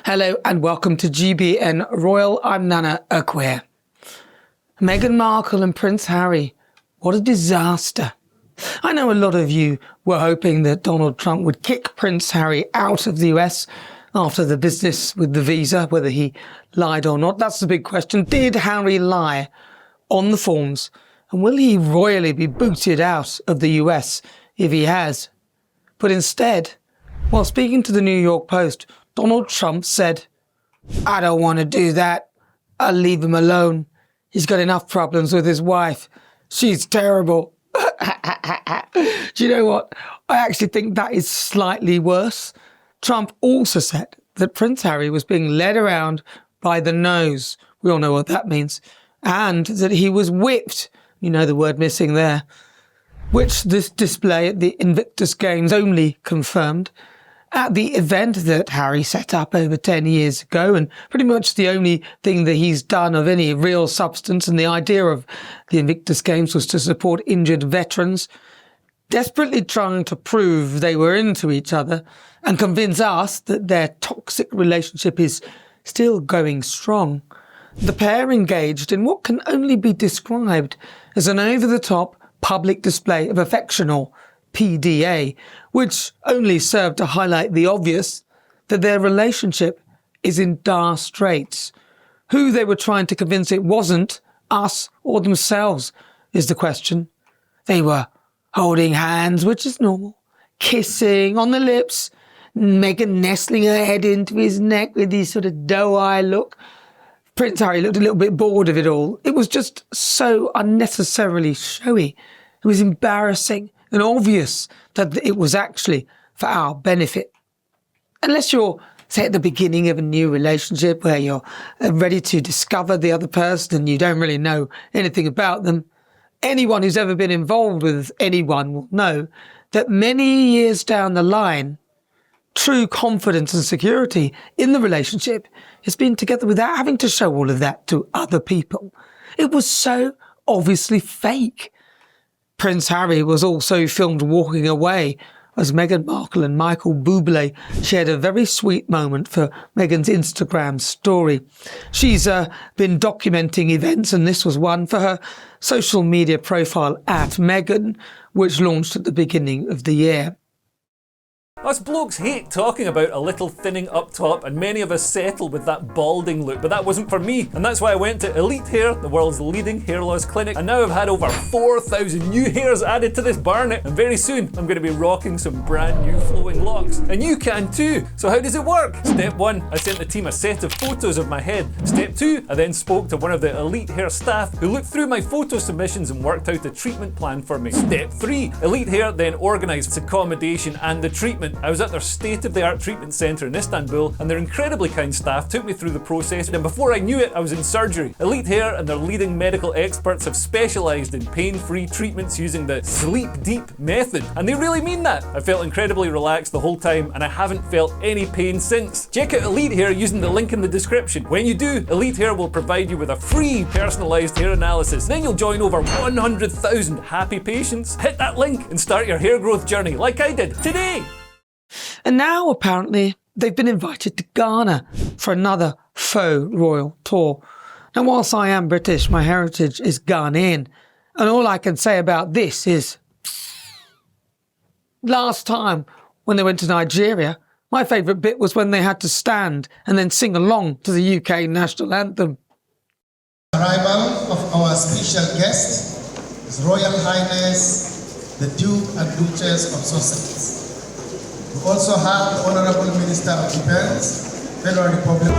Hello and welcome to GBN Royal. I'm Nana Akweer. Meghan Markle and Prince Harry. What a disaster. I know a lot of you were hoping that Donald Trump would kick Prince Harry out of the US after the business with the visa, whether he lied or not. That's the big question. Did Harry lie on the forms? And will he royally be booted out of the US if he has? But instead, while speaking to the New York Post, Donald Trump said, "I don't want to do that. I'll leave him alone. He's got enough problems with his wife. She's terrible." Do you know what? I actually think that is slightly worse. Trump also said that Prince Harry was being led around by the nose. We all know what that means. And that he was whipped. You know the word missing there. Which this display at the Invictus Games only confirmed. At the event that Harry set up over 10 years ago, and pretty much the only thing that he's done of any real substance, and the idea of the Invictus Games was to support injured veterans, desperately trying to prove they were into each other and convince us that their toxic relationship is still going strong. The pair engaged in what can only be described as an over-the-top public display of affection, or PDA, which only served to highlight the obvious, that their relationship is in dire straits. Who they were trying to convince it wasn't, us or themselves, is the question. They were holding hands, which is normal, kissing on the lips, Meghan nestling her head into his neck with his sort of doe-eye look. Prince Harry looked a little bit bored of it all. It was just so unnecessarily showy. It was embarrassing and obvious that it was actually for our benefit. Unless you're, say, at the beginning of a new relationship where you're ready to discover the other person and you don't really know anything about them, anyone who's ever been involved with anyone will know that many years down the line, true confidence and security in the relationship is being together without having to show all of that to other people. It was so obviously fake. Prince Harry was also filmed walking away as Meghan Markle and Michael Bublé shared a very sweet moment for Meghan's Instagram story. She's been documenting events, and this was one for her social media profile @Meghan, which launched at the beginning of the year. Us blokes hate talking about a little thinning up top, and many of us settle with that balding look, but that wasn't for me, and that's why I went to Elite Hair, the world's leading hair loss clinic, and now I've had over 4,000 new hairs added to this barnet, and very soon I'm going to be rocking some brand new flowing locks, and you can too. So how does it work? Step 1, I sent the team a set of photos of my head. Step 2, I then spoke to one of the Elite Hair staff who looked through my photo submissions and worked out a treatment plan for me. Step 3, Elite Hair then organised accommodation and the treatment. I was at their state-of-the-art treatment centre in Istanbul, and their incredibly kind staff took me through the process, and before I knew it, I was in surgery. Elite Hair and their leading medical experts have specialised in pain-free treatments using the Sleep Deep method, and they really mean that. I felt incredibly relaxed the whole time, and I haven't felt any pain since. Check out Elite Hair using the link in the description. When you do, Elite Hair will provide you with a free personalised hair analysis. Then you'll join over 100,000 happy patients. Hit that link and start your hair growth journey like I did today. And now, apparently, they've been invited to Ghana for another faux royal tour. Now, whilst I am British, my heritage is Ghanaian. And all I can say about this is, last time when they went to Nigeria, my favourite bit was when they had to stand and then sing along to the UK national anthem. Arrival of our special guest, His Royal Highness, the Duke and Duchess of Sussex. We also have the Honourable Minister of Defence, Federal Republic.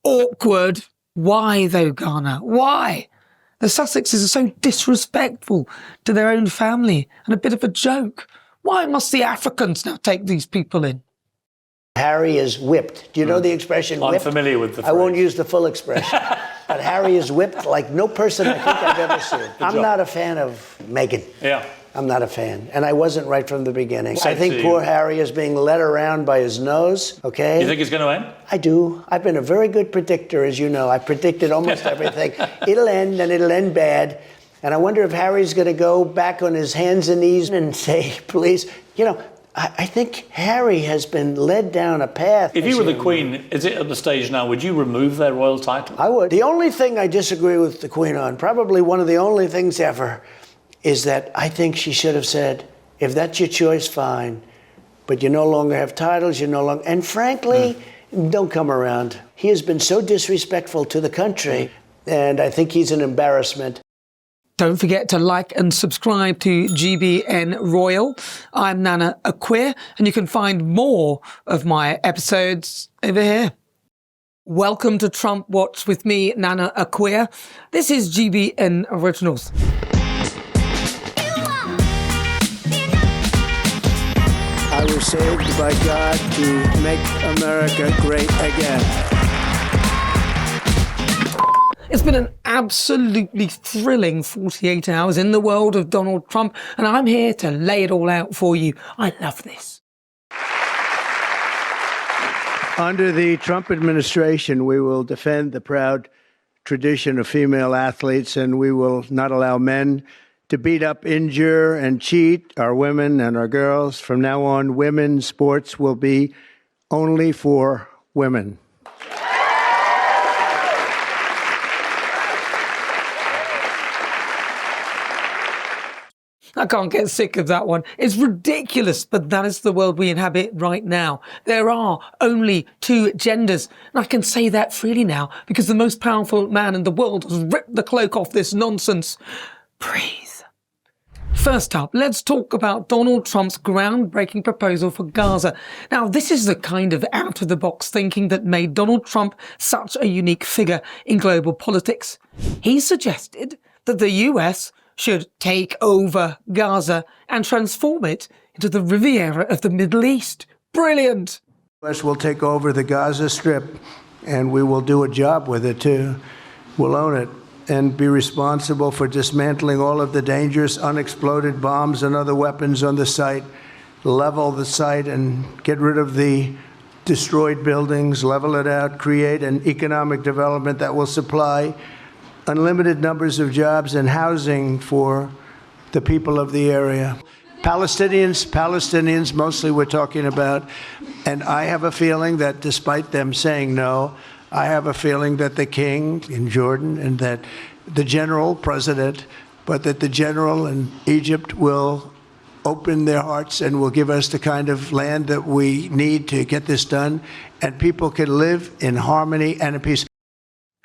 Awkward. Why though, Ghana? Why? The Sussexes are so disrespectful to their own family and a bit of a joke. Why must the Africans now take these people in? Harry is whipped. Do you know the expression whipped? I'm familiar with the phrase. I won't use the full expression. But Harry is whipped like no person I think I've ever seen. I'm not a fan of Meghan. Yeah. I'm not a fan. And I wasn't right from the beginning. Same I think to poor you. Harry is being led around by his nose, okay? You think it's going to end? I do. I've been a very good predictor, as you know. I predicted almost everything. It'll end, and it'll end bad. And I wonder if Harry's going to go back on his hands and knees and say, please, you know, I think Harry has been led down a path. If you were the Queen, is it at the stage now, would you remove their royal title? I would. The only thing I disagree with the Queen on, probably one of the only things ever, is that I think she should have said, if that's your choice, fine. But you no longer have titles, you no longer... And frankly, don't come around. He has been so disrespectful to the country, and I think he's an embarrassment. Don't forget to like and subscribe to GBN Royal. I'm Nana Akua, and you can find more of my episodes over here. Welcome to Trump Watch with me, Nana Akua. This is GBN Originals. I was saved by God to make America great again. It's been an absolutely thrilling 48 hours in the world of Donald Trump, and I'm here to lay it all out for you. I love this. Under the Trump administration, we will defend the proud tradition of female athletes, and we will not allow men to beat up, injure, and cheat our women and our girls. From now on, women's sports will be only for women. I can't get sick of that one. It's ridiculous, but that is the world we inhabit right now. There are only two genders, and I can say that freely now because the most powerful man in the world has ripped the cloak off this nonsense. Breathe. First up, let's talk about Donald Trump's groundbreaking proposal for Gaza. Now, this is the kind of out-of-the-box thinking that made Donald Trump such a unique figure in global politics. He suggested that the US should take over Gaza and transform it into the Riviera of the Middle East. Brilliant! The U.S. will take over the Gaza Strip, and we will do a job with it, too. We'll own it and be responsible for dismantling all of the dangerous unexploded bombs and other weapons on the site, level the site and get rid of the destroyed buildings, level it out, create an economic development that will supply unlimited numbers of jobs and housing for the people of the area. Palestinians mostly we're talking about, and I have a feeling that despite them saying no, I have a feeling that the king in Jordan and that the general president, but that the general in Egypt will open their hearts and will give us the kind of land that we need to get this done, and people can live in harmony and in peace.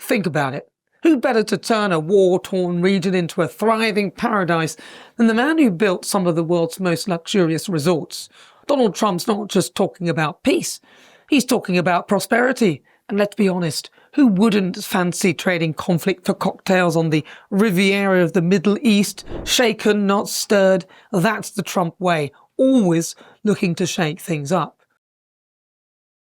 Think about it. Who better to turn a war-torn region into a thriving paradise than the man who built some of the world's most luxurious resorts? Donald Trump's not just talking about peace, he's talking about prosperity. And let's be honest, who wouldn't fancy trading conflict for cocktails on the Riviera of the Middle East? Shaken, not stirred. That's the Trump way, always looking to shake things up.